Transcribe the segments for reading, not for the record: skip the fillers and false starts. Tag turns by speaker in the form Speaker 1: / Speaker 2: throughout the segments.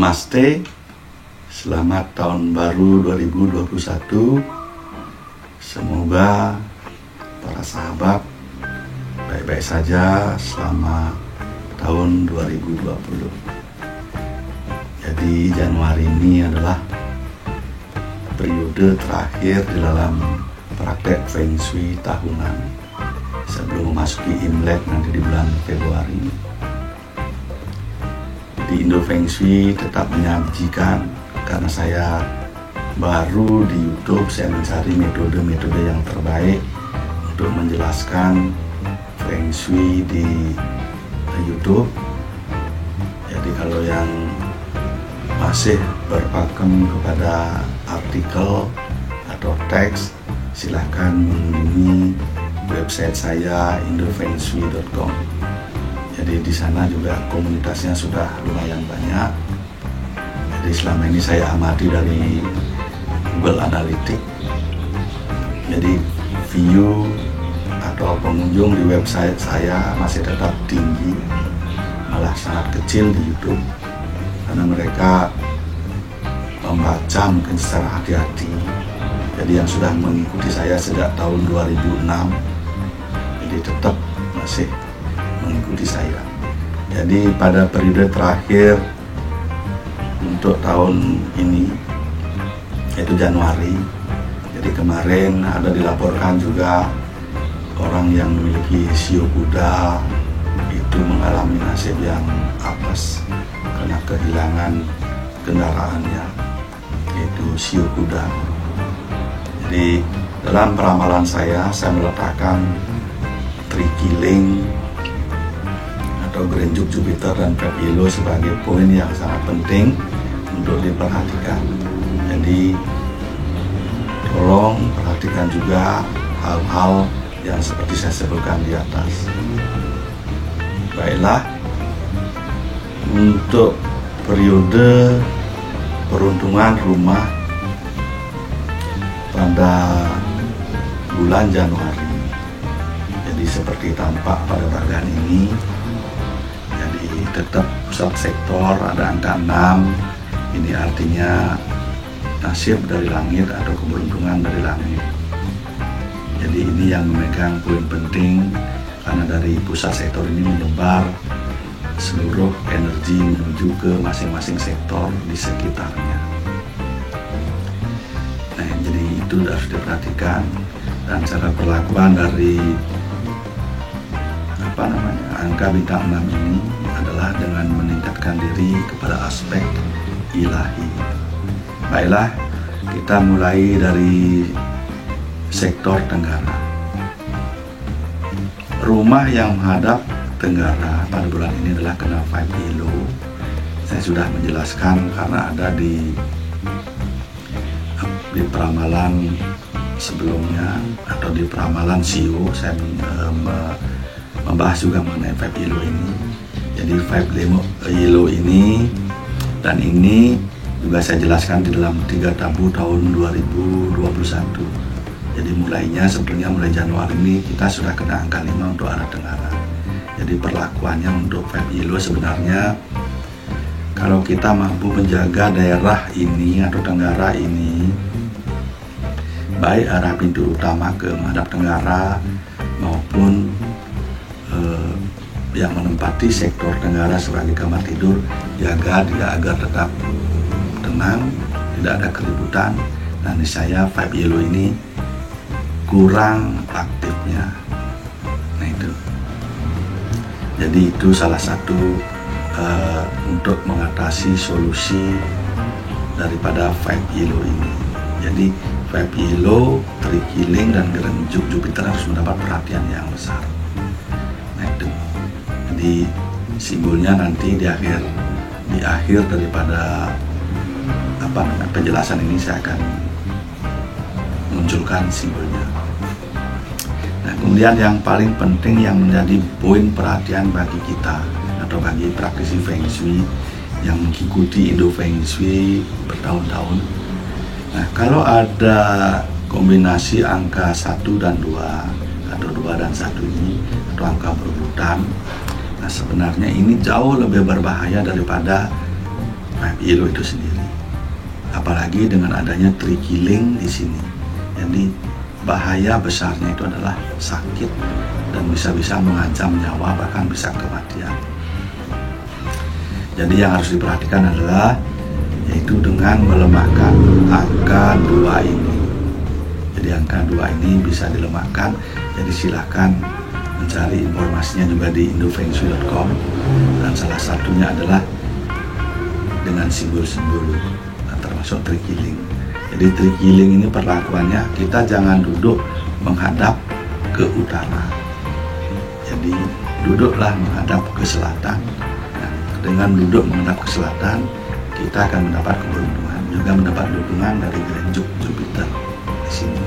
Speaker 1: Namaste, selamat tahun baru 2021. Semoga para sahabat baik-baik saja selama tahun 2020. Jadi Januari ini adalah periode terakhir di dalam praktek Feng Shui tahunan sebelum memasuki Imlek nanti di bulan Februari. Di Indo Feng Shui tetap menyajikan, karena saya baru di YouTube, saya mencari metode-metode yang terbaik untuk menjelaskan Feng Shui di YouTube. Jadi kalau yang masih berpakem kepada artikel atau teks, silahkan mengunjungi website saya indofengshui.com. Jadi di sana juga komunitasnya sudah lumayan banyak. Jadi selama ini saya amati dari Google Analytics. Jadi view atau pengunjung di website saya masih tetap tinggi, malah sangat kecil di YouTube, karena mereka membaca mungkin secara hati-hati. Jadi yang sudah mengikuti saya sejak tahun 2006, jadi tetap masih mengikuti saya. Jadi pada periode terakhir untuk tahun ini, yaitu Januari, jadi kemarin ada dilaporkan juga orang yang memiliki shio kuda itu mengalami nasib yang apes karena kehilangan kendaraannya, yaitu shio kuda. Jadi dalam peramalan saya meletakkan trikiling atau gerenjuk Jupiter dan Fab Yellow sebagai poin yang sangat penting untuk diperhatikan. Jadi tolong perhatikan juga hal-hal yang seperti saya sebutkan di atas. Baiklah, untuk periode peruntungan rumah pada bulan Januari, jadi seperti tampak pada bagian ini, jadi tetap pusat sektor ada angka 6. Ini artinya nasib dari langit atau keberuntungan dari langit. Jadi ini yang memegang poin penting, karena dari pusat sektor ini menyebar seluruh energi menuju ke masing-masing sektor di sekitarnya. Nah, jadi itu harus diperhatikan. Dan cara perlakuan dari angka bintang 6 ini adalah dengan meningkatkan diri kepada aspek ilahi. Baiklah, kita mulai dari sektor tenggara. Rumah yang menghadap tenggara pada bulan ini adalah kena Fab Yellow. Saya sudah menjelaskan karena ada di peramalan sebelumnya atau di peramalan shio saya membahas juga mengenai Fab Yellow ini. Jadi Fab Yellow ini dan ini juga saya jelaskan di dalam 3 tabu tahun 2021. Jadi mulainya sebetulnya mulai Januari ini kita sudah kena angka 5 untuk arah tenggara. Jadi perlakuannya untuk Fab Yellow sebenarnya kalau kita mampu menjaga daerah ini atau tenggara ini, baik arah pintu utama ke menghadap tenggara maupun yang menempati sektor tenggara sebagai kamar tidur, jaga dia agar tetap tenang, tidak ada keributan. Dan saya Fab Yellow ini kurang aktifnya. Nah itu. Jadi itu salah satu untuk mengatasi solusi daripada Fab Yellow ini. Jadi Fab Yellow, trikiling dan gerenjuk Jupiter harus mendapat perhatian yang besar. Nah itu. Jadi simbolnya nanti di akhir daripada penjelasan ini saya akan munculkan simbolnya. Nah, kemudian yang paling penting yang menjadi poin perhatian bagi kita atau bagi praktisi Feng Shui yang mengikuti Indo Feng Shui bertahun-tahun. Nah, kalau ada kombinasi angka 1 dan 2 atau 2 dan 1 ini atau angka berurutan, nah sebenarnya ini jauh lebih berbahaya daripada 5 yellow itu sendiri. Apalagi dengan adanya tree killing di sini. Jadi bahaya besarnya itu adalah sakit dan bisa-bisa mengancam nyawa, bahkan bisa kematian. Jadi yang harus diperhatikan adalah yaitu dengan melemahkan angka 2 ini. Jadi angka 2 ini bisa dilemahkan. Jadi silahkan mencari informasinya juga di indofengshui.com, dan salah satunya adalah dengan simbol-simbol termasuk tree killing. Jadi tree killing ini perlakuannya kita jangan duduk menghadap ke utara. Jadi duduklah menghadap ke selatan. Nah, dengan duduk menghadap ke selatan, kita akan mendapat keberuntungan, juga mendapat dukungan dari Grand Jupiter di sini.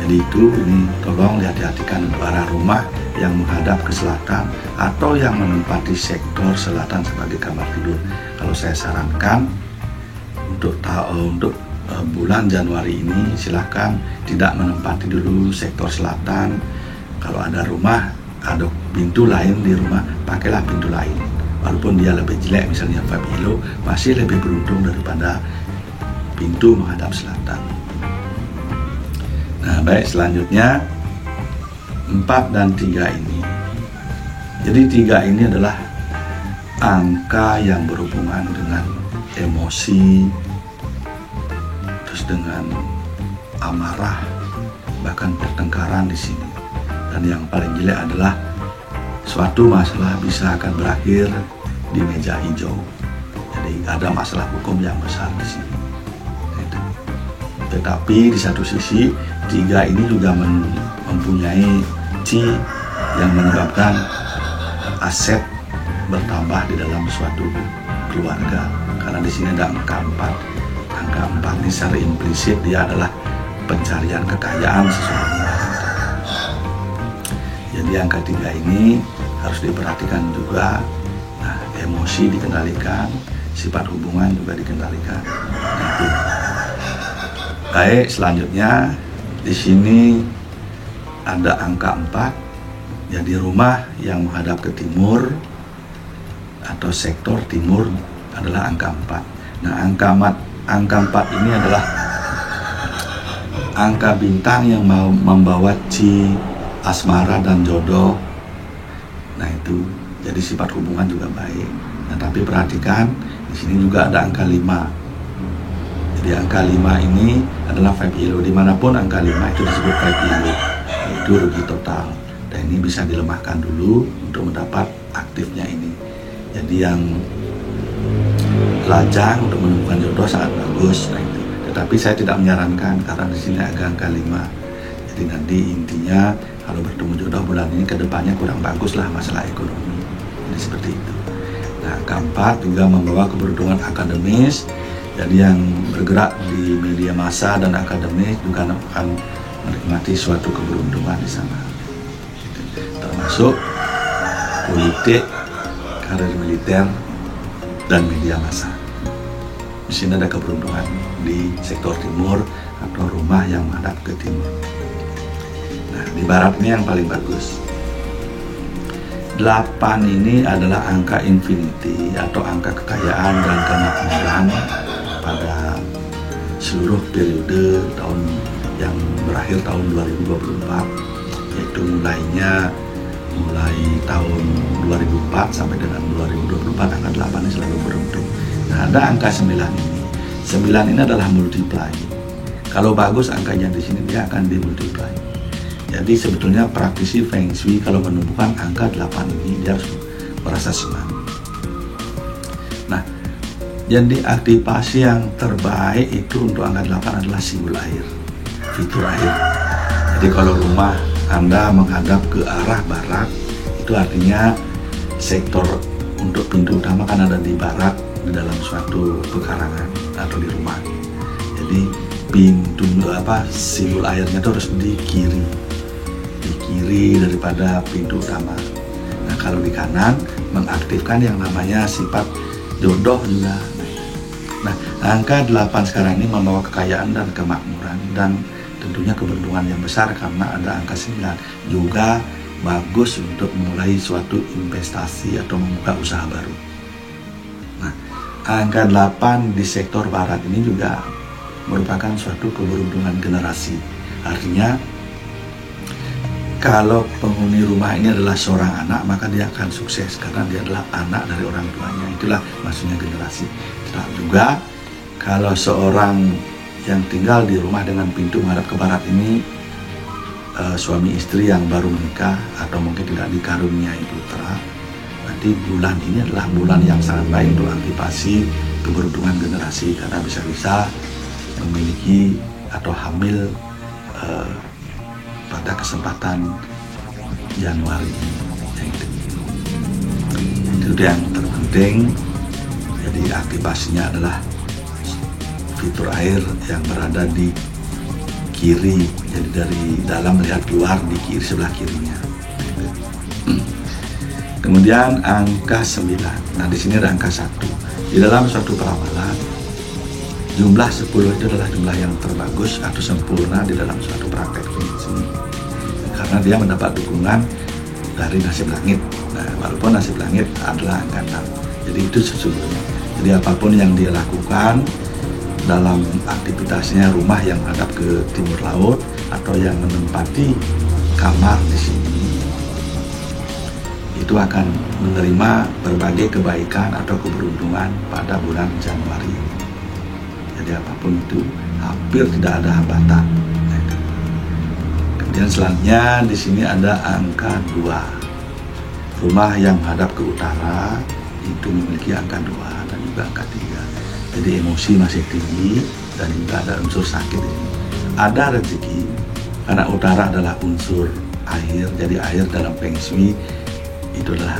Speaker 1: Jadi ini tolong dihati-hatikan untuk arah rumah yang menghadap ke selatan atau yang menempati sektor selatan sebagai kamar tidur. Kalau saya sarankan untuk bulan Januari ini silahkan tidak menempati dulu sektor selatan. Kalau ada rumah, ada pintu lain di rumah, pakailah pintu lain. Walaupun dia lebih jelek, misalnya 5 yellow, masih lebih beruntung daripada pintu menghadap selatan. Nah, baik, selanjutnya 4 dan 3 ini. Jadi 3 ini adalah angka yang berhubungan dengan emosi, terus dengan amarah, bahkan pertengkaran di sini. Dan yang paling jelek adalah suatu masalah bisa akan berakhir di meja hijau. Jadi ada masalah hukum yang besar di sini. Tetapi di satu sisi 3 ini juga mempunyai Qi yang menyebabkan aset bertambah di dalam suatu keluarga. Karena di sini ada angka 4. Angka 4 ini secara implisit dia adalah pencarian kekayaan seseorang. Jadi angka 3 ini harus diperhatikan juga. Nah, emosi dikendalikan, sifat hubungan juga dikendalikan. Nah, itu. Baik, selanjutnya di sini ada angka 4. Jadi rumah yang menghadap ke timur atau sektor timur adalah angka 4. Nah, angka 4 ini adalah angka bintang yang mau membawa Qi asmara dan jodoh. Nah, itu jadi sifat hubungan juga baik. Nah, tapi perhatikan di sini juga ada angka 5. Jadi angka 5 ini adalah 5 yellow. Dimanapun angka 5 itu disebut 5 yellow, yaitu rugi total. Dan ini bisa dilemahkan dulu untuk mendapat aktifnya ini. Jadi yang lajang untuk menemukan jodoh sangat bagus. Nah, itu. Tetapi saya tidak menyarankan karena di sini ada angka 5. Jadi nanti intinya kalau bertemu jodoh bulan ini kedepannya kurang bagus lah masalah ekonomi. Jadi seperti itu. Nah, angka 4 juga membawa keberuntungan akademis. Jadi yang bergerak di media massa dan akademis juga akan menikmati suatu keberuntungan di sana. Termasuk politik, karir militer, dan media massa. Di sini ada keberuntungan di sektor timur atau rumah yang menghadap ke timur. Nah, di barat ini yang paling bagus. 8 ini adalah angka infinity atau angka kekayaan dan kemakmuran pada seluruh periode tahun yang berakhir tahun 2024, yaitu mulai tahun 2004 sampai dengan 2024 angka 8 ini selalu beruntung. Nah, ada angka 9 ini. 9 ini adalah multiply. Kalau bagus angkanya di sini dia akan dimultiply. Jadi sebetulnya praktisi Feng Shui kalau menemukan angka 8 ini dia harus merasa senang. Nah, jadi aktivasi yang terbaik itu untuk angka 8 adalah simbol air, fitur air. Jadi kalau rumah Anda menghadap ke arah barat, itu artinya sektor untuk pintu utama kan ada di barat di dalam suatu pekarangan atau di rumah. Jadi pintu simbol airnya itu harus di kiri daripada pintu utama. Nah, kalau di kanan mengaktifkan yang namanya sifat jodoh juga. Nah, angka 8 sekarang ini membawa kekayaan dan kemakmuran dan tentunya keberuntungan yang besar karena ada angka 9. Juga bagus untuk memulai suatu investasi atau membuka usaha baru. angka 8 di sektor barat ini juga merupakan suatu keberuntungan generasi. Artinya kalau penghuni rumah ini adalah seorang anak, maka dia akan sukses karena dia adalah anak dari orang tuanya. Itulah maksudnya generasi. Nah, juga kalau seorang yang tinggal di rumah dengan pintu menghadap ke barat ini suami istri yang baru menikah atau mungkin tidak dikaruniai putra, nanti bulan ini adalah bulan yang sangat baik untuk antisipasi keberuntungan generasi, karena bisa-bisa memiliki atau hamil pada kesempatan Januari ini. Itu yang terpenting. Jadi aktivasinya adalah fitur air yang berada di kiri, jadi dari dalam melihat keluar di kiri, sebelah kirinya. Kemudian angka 9. Nah, di sini ada angka 1. Di dalam suatu peramalan, jumlah 10 itu adalah jumlah yang terbagus atau sempurna di dalam suatu praktek ini, karena dia mendapat dukungan dari nasib langit. Nah, walaupun nasib langit adalah angka 6. Jadi itu sesungguhnya. Jadi apapun yang dia lakukan dalam aktivitasnya, rumah yang menghadap ke timur laut atau yang menempati kamar di sini, itu akan menerima berbagai kebaikan atau keberuntungan pada bulan Januari ini. Jadi apapun itu hampir tidak ada hambatan. Kemudian selanjutnya di sini ada angka 2. Rumah yang menghadap ke utara itu memiliki angka 2 dan juga angka 3. Jadi emosi masih tinggi dan juga ada unsur sakit ini. Ada rezeki karena utara adalah unsur air. Jadi air dalam Feng Shui itu adalah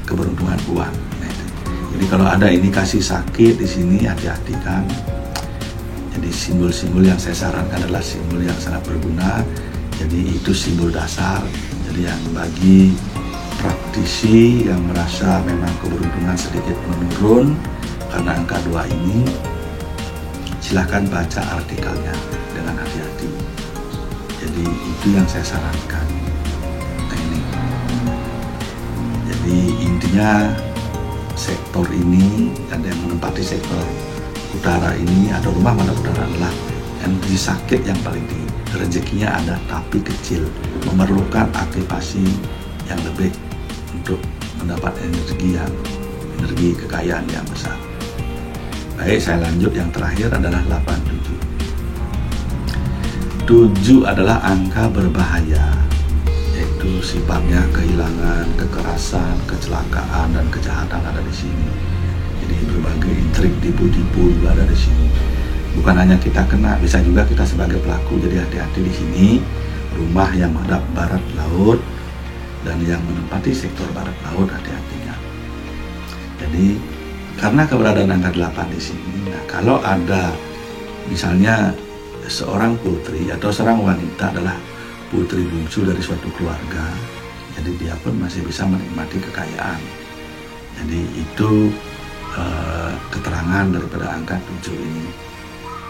Speaker 1: keberuntungan uang. Jadi kalau ada indikasi sakit di sini, hati-hati kan. Jadi simbol-simbol yang saya sarankan adalah simbol yang sangat berguna. Jadi itu simbol dasar. Jadi yang bagi praktisi yang merasa memang keberuntungan sedikit menurun karena angka 2 ini, silahkan baca artikelnya dengan hati-hati. Jadi itu yang saya sarankan. Nah ini, jadi intinya sektor ini, ada yang menempati sektor utara ini atau rumah mana utara adalah energi sakit yang paling tinggi. Rezekinya ada tapi kecil, memerlukan aktivasi yang lebih untuk mendapat energi kekayaan yang besar. Baik, saya lanjut. Yang terakhir adalah 87. 7 adalah angka berbahaya, yaitu sifatnya kehilangan, kekerasan, kecelakaan, dan kejahatan ada di sini. Jadi berbagai intrik, tipu-tipu juga ada di sini. Bukan hanya kita kena, bisa juga kita sebagai pelaku. Jadi hati-hati di sini. Rumah yang menghadap barat laut dan yang menempati sektor barat laut, hati-hatinya. Jadi karena keberadaan angka 8 di sini, nah kalau ada misalnya seorang putri atau seorang wanita adalah putri bungsu dari suatu keluarga, jadi dia pun masih bisa menikmati kekayaan. Jadi itu keterangan daripada angka 7 ini.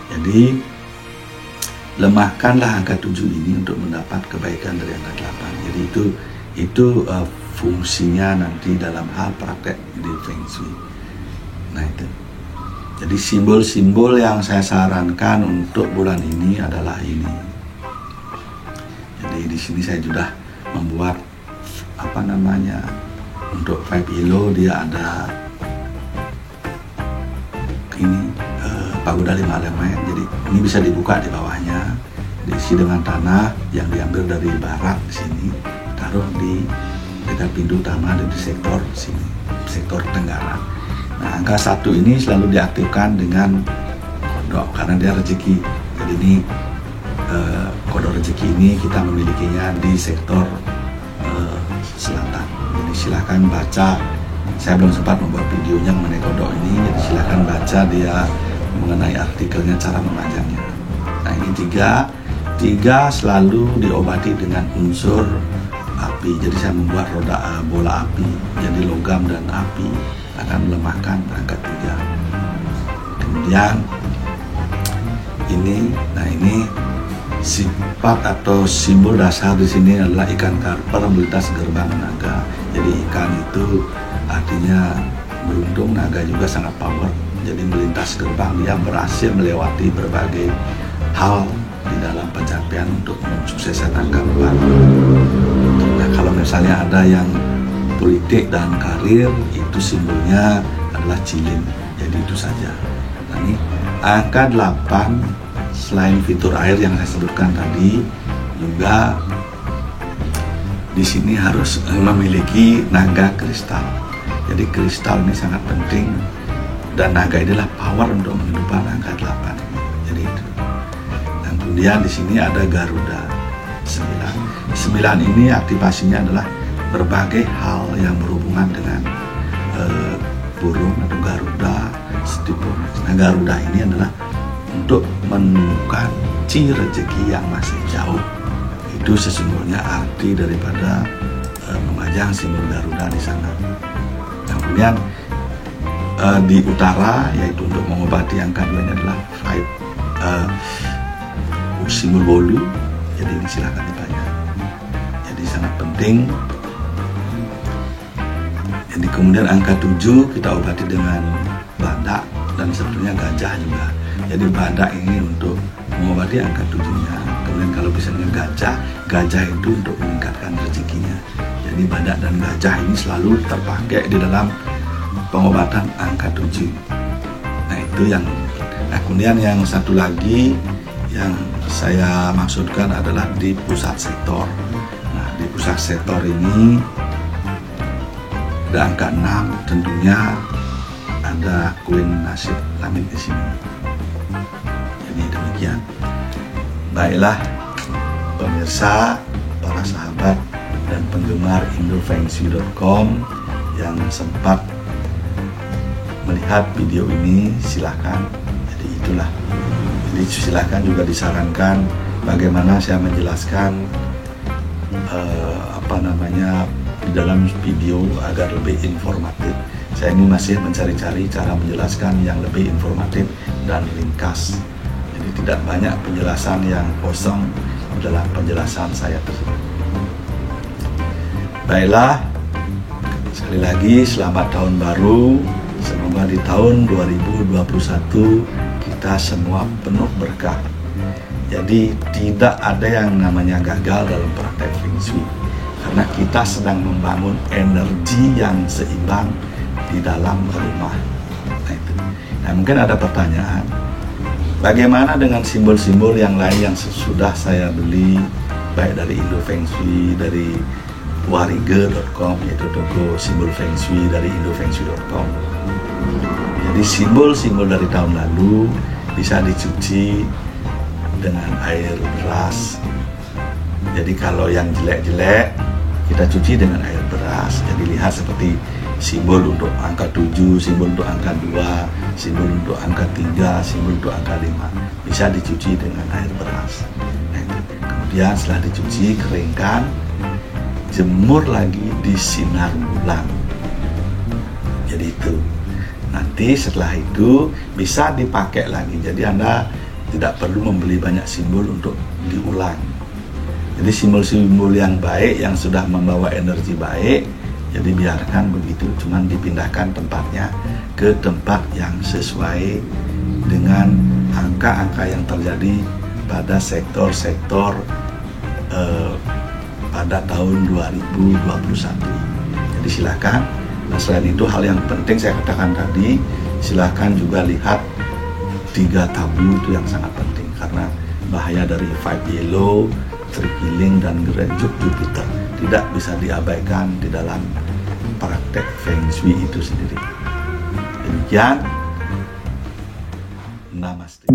Speaker 1: Jadi lemahkanlah angka 7 ini untuk mendapat kebaikan dari angka 8. Jadi itu fungsinya nanti dalam hal praktek di Feng Shui. Nah itu. Jadi simbol-simbol yang saya sarankan untuk bulan ini adalah ini. Jadi di sini saya sudah membuat untuk 5 Elo, dia ada ini pagoda 5 elemen. Jadi ini bisa dibuka di bawahnya, diisi dengan tanah yang diambil dari barat di sini, taruh di dekat pintu utama di sektor sini, sektor tenggara. Nah, angka 1 ini selalu diaktifkan dengan kodok karena dia rezeki. Jadi ini kodok rezeki ini kita memilikinya di sektor selatan. Jadi silahkan baca. Saya belum sempat membuat videonya mengenai kodok ini, jadi silahkan baca dia mengenai artikelnya, cara memajangnya. Nah ini 3 selalu diobati dengan unsur api. Jadi saya membuat bola api, jadi logam dan api akan melemahkan angka 3. Kemudian ini sifat atau simbol dasar di sini adalah ikan karper melintas gerbang naga. Jadi ikan itu artinya beruntung naga juga sangat power. Jadi melintas gerbang dia berhasil melewati berbagai hal di dalam pencapaian untuk mensukseskan angka 4. Nah, kalau misalnya ada yang politik dan karir, itu simbolnya adalah cilin. Jadi itu saja. Nah, ini angka 8 selain fitur air yang saya sebutkan tadi, juga di sini harus memiliki naga kristal. Jadi kristal ini sangat penting, dan naga inilah power untuk menghidupkan angka 8. Jadi itu. Dan kemudian di sini ada Garuda 9. 9 ini aktivasinya adalah berbagai hal yang berhubungan dengan burung atau Garuda, Stiponex. Nah, Garuda ini adalah untuk menemukan kunci rezeki yang masih jauh. Itu sesungguhnya arti daripada memajang simbol Garuda di sana. Nah, kemudian di utara, yaitu untuk mengobati angka 2 nya adalah simbol bolu. Jadi ini silakan dibaca. Jadi sangat penting. Jadi kemudian angka 7 kita obati dengan badak dan sebetulnya gajah juga. Jadi badak ini untuk mengobati angka 7-nya. Kemudian kalau misalnya gajah itu untuk meningkatkan rezekinya. Jadi badak dan gajah ini selalu terpakai di dalam pengobatan angka 7. Nah, itu yang. Nah, kemudian yang satu lagi yang saya maksudkan adalah di pusat sektor. Nah, di pusat sektor ini ada angka 6, tentunya ada koin nasib langit di sini. Jadi demikian. Baiklah pemirsa, para sahabat dan penggemar indofengshui.com yang sempat melihat video ini, silakan. Jadi itulah. Jadi silakan juga disarankan bagaimana saya menjelaskan di dalam video agar lebih informatif. Saya ini masih mencari-cari cara menjelaskan yang lebih informatif dan ringkas. Jadi tidak banyak penjelasan yang kosong dalam penjelasan saya tersebut. Baiklah, sekali lagi selamat tahun baru. Semoga di tahun 2021 kita semua penuh berkah. Jadi tidak ada yang namanya gagal dalam praktek Feng Shui, karena kita sedang membangun energi yang seimbang di dalam rumah. Nah, mungkin ada pertanyaan, bagaimana dengan simbol-simbol yang lain yang sudah saya beli, baik dari Indo Feng Shui, dari warige.com, yaitu toko simbol Feng Shui dari indofengshui.com. Jadi simbol-simbol dari tahun lalu bisa dicuci dengan air beras. Jadi kalau yang jelek-jelek kita cuci dengan air beras. Jadi lihat seperti simbol untuk angka 7, simbol untuk angka 2, simbol untuk angka 3, simbol untuk angka 5. Bisa dicuci dengan air beras. Nah, kemudian setelah dicuci, keringkan, jemur lagi di sinar bulan. Jadi itu. Nanti setelah itu bisa dipakai lagi. Jadi Anda tidak perlu membeli banyak simbol untuk diulang. Jadi simbol-simbol yang baik, yang sudah membawa energi baik, jadi biarkan begitu, cuman dipindahkan tempatnya ke tempat yang sesuai dengan angka-angka yang terjadi pada sektor-sektor pada tahun 2021. Jadi silakan. Nah, selain itu hal yang penting saya katakan tadi, silakan juga lihat 3 tabu itu yang sangat penting, karena bahaya dari 5 yellow, trikiling, dan gerejuk Jupiter tidak bisa diabaikan di dalam praktek Feng Shui itu sendiri. Demikian, namaste.